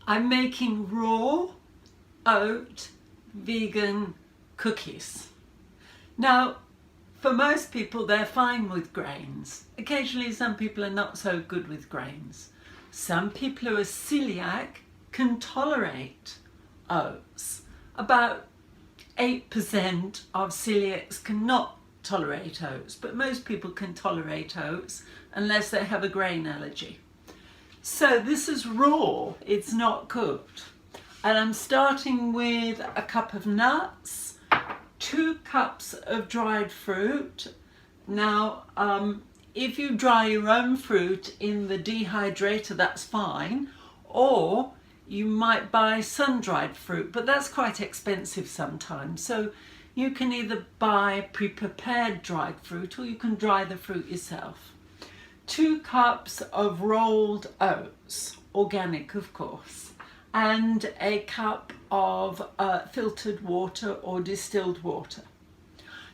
I'm making raw oat vegan cookies. Now, for most people, they're fine with grains. Occasionally, some people are not so good with grains. Some people who are celiac can tolerate oats. About 8% of celiacs cannot tolerate oats, but most people can tolerate oats unless they have a grain allergy. So this is raw, it's not cooked. And I'm starting with a cup of nuts, 2 cups of dried fruit. Now, if you dry your own fruit in the dehydrator, that's fine. Or you might buy sun-dried fruit, but that's quite expensive sometimes. So you can either buy pre-prepared dried fruit or you can dry the fruit yourself. 2 cups of rolled oats, organic of course, and a cup of filtered water or distilled water.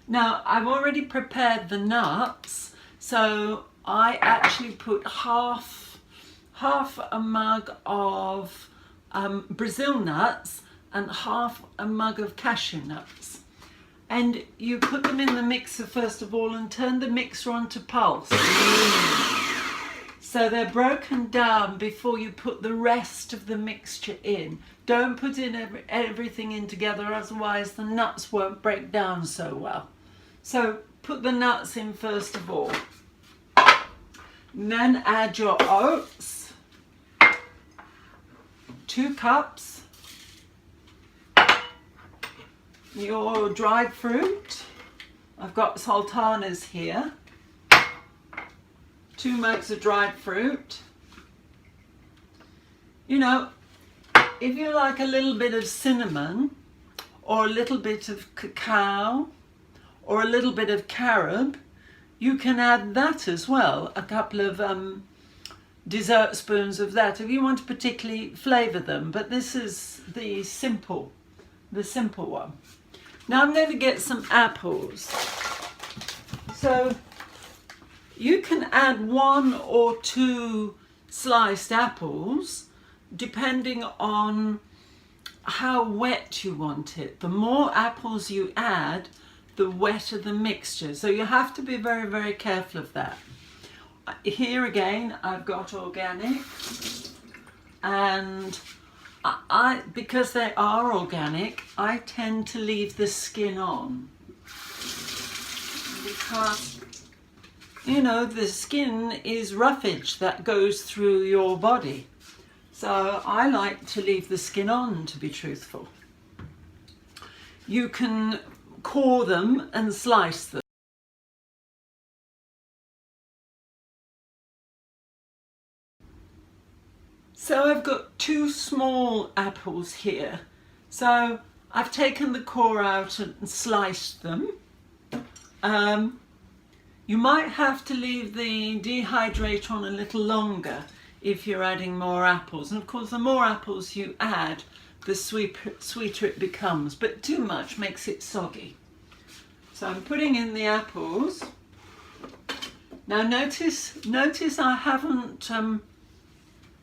Now, I've already prepared the nuts, so I actually put half a mug of Brazil nuts and half a mug of cashew nuts. And you put them in the mixer first of all and turn the mixer on to pulse. So they're broken down before you put the rest of the mixture in. Don't put in everything in together, otherwise the nuts won't break down so well. So put the nuts in first of all. Then add your oats, 2 cups, your dried fruit. I've got sultanas here, 2 mugs of dried fruit. You know, if you like a little bit of cinnamon or a little bit of cacao or a little bit of carob, you can add that as well, a couple of dessert spoons of that if you want to particularly flavour them, but this is the simple one. Now I'm going to get some apples. So you can add 1 or 2 sliced apples depending on how wet you want it. The more apples you add, the wetter the mixture. So you have to be very, very careful of that. Here again, I've got organic, and because they are organic, I tend to leave the skin on because, you know, the skin is roughage that goes through your body. So I like to leave the skin on, to be truthful. You can core them and slice them. So I've got 2 small apples here. So I've taken the core out and sliced them. You might have to leave the dehydrator on a little longer if you're adding more apples. And of course, the more apples you add, the sweeter it becomes, but too much makes it soggy. So I'm putting in the apples. Now notice I haven't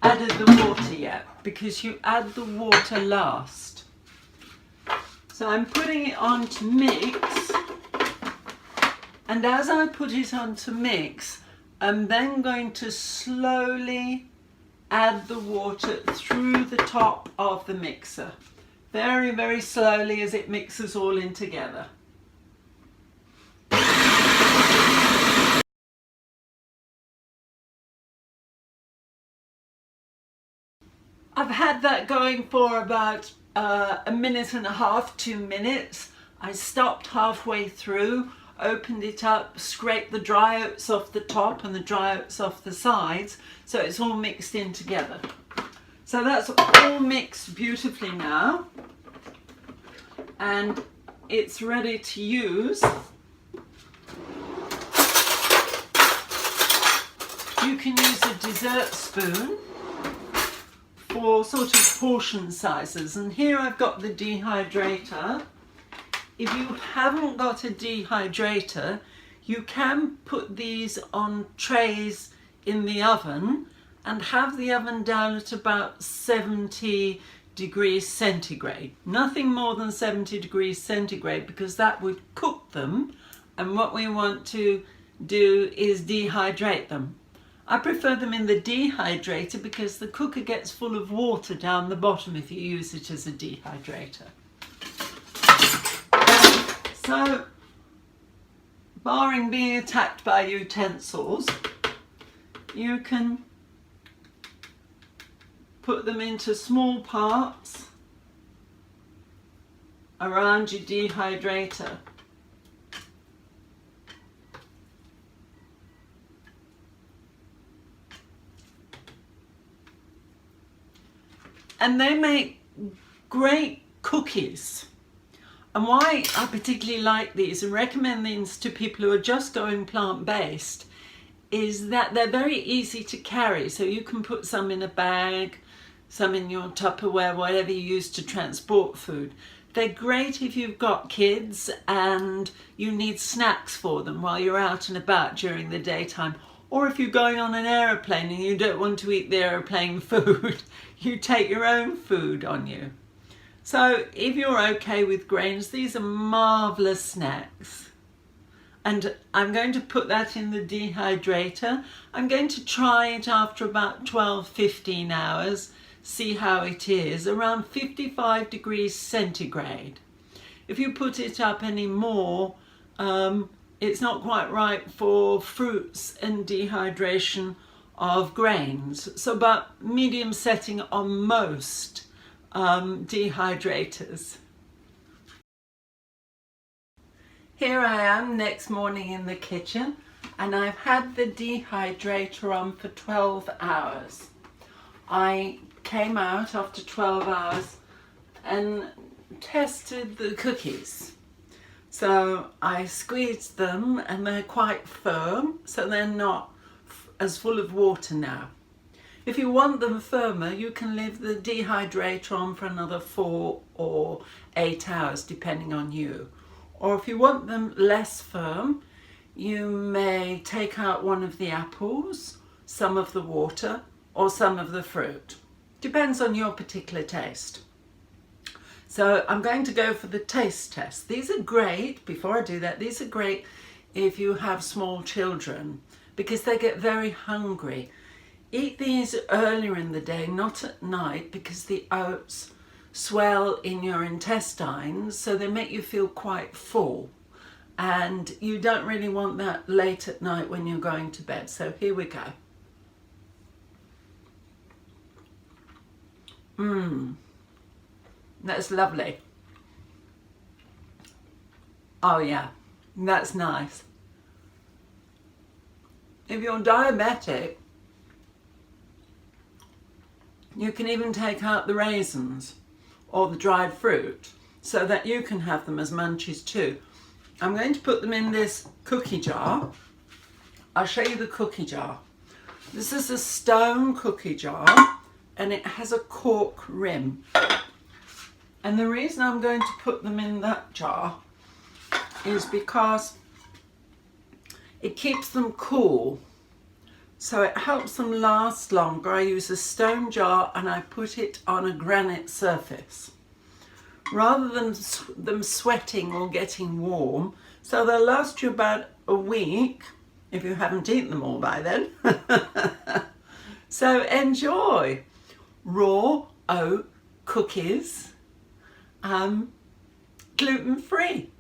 added the water yet, because you add the water last. So I'm putting it on to mix, and as I put it on to mix, I'm then going to slowly add the water through the top of the mixer. Very, very slowly as it mixes all in together. I've had that going for about 1.5 minutes, 2 minutes. I stopped halfway through, opened it up, scraped the dry oats off the top and the dry oats off the sides, so it's all mixed in together. So that's all mixed beautifully now, and it's ready to use. You can use a dessert spoon for sort of portion sizes, and here I've got the dehydrator. If you haven't got a dehydrator, you can put these on trays in the oven and have the oven down at about 70 degrees centigrade. Nothing more than 70 degrees centigrade, because that would cook them, and what we want to do is dehydrate them. I prefer them in the dehydrator because the cooker gets full of water down the bottom if you use it as a dehydrator. So, barring being attacked by utensils, you can put them into small parts around your dehydrator. And they make great cookies. And why I particularly like these and recommend these to people who are just going plant-based is that they're very easy to carry. So you can put some in a bag, some in your Tupperware, whatever you use to transport food. They're great if you've got kids and you need snacks for them while you're out and about during the daytime. Or if you're going on an aeroplane and you don't want to eat the aeroplane food, you take your own food on you. So if you're okay with grains, these are marvellous snacks. And I'm going to put that in the dehydrator. I'm going to try it after about 12-15 hours, see how it is, around 55 degrees centigrade. If you put it up any more, it's not quite right for fruits and dehydration of grains. So about medium setting on most dehydrators. Here I am next morning in the kitchen, and I've had the dehydrator on for 12 hours. I came out after 12 hours and tested the cookies. So I squeezed them and they're quite firm, so they're not as full of water now. If you want them firmer, you can leave the dehydrator on for another 4 or 8 hours, depending on you. Or if you want them less firm, you may take out one of the apples, some of the water, or some of the fruit. Depends on your particular taste. So I'm going to go for the taste test. These are great, before I do that, these are great if you have small children because they get very hungry. Eat these earlier in the day, not at night, because the oats swell in your intestines, so they make you feel quite full. And you don't really want that late at night when you're going to bed. So here we go. That's lovely. Oh yeah, that's nice. If you're diabetic, you can even take out the raisins or the dried fruit so that you can have them as munchies too. I'm going to put them in this cookie jar. I'll show you the cookie jar. This is a stone cookie jar and it has a cork rim. And the reason I'm going to put them in that jar is because it keeps them cool. So it helps them last longer. I use a stone jar and I put it on a granite surface. Rather than them sweating or getting warm, so they'll last you about a week if you haven't eaten them all by then. So enjoy raw oat cookies, gluten-free.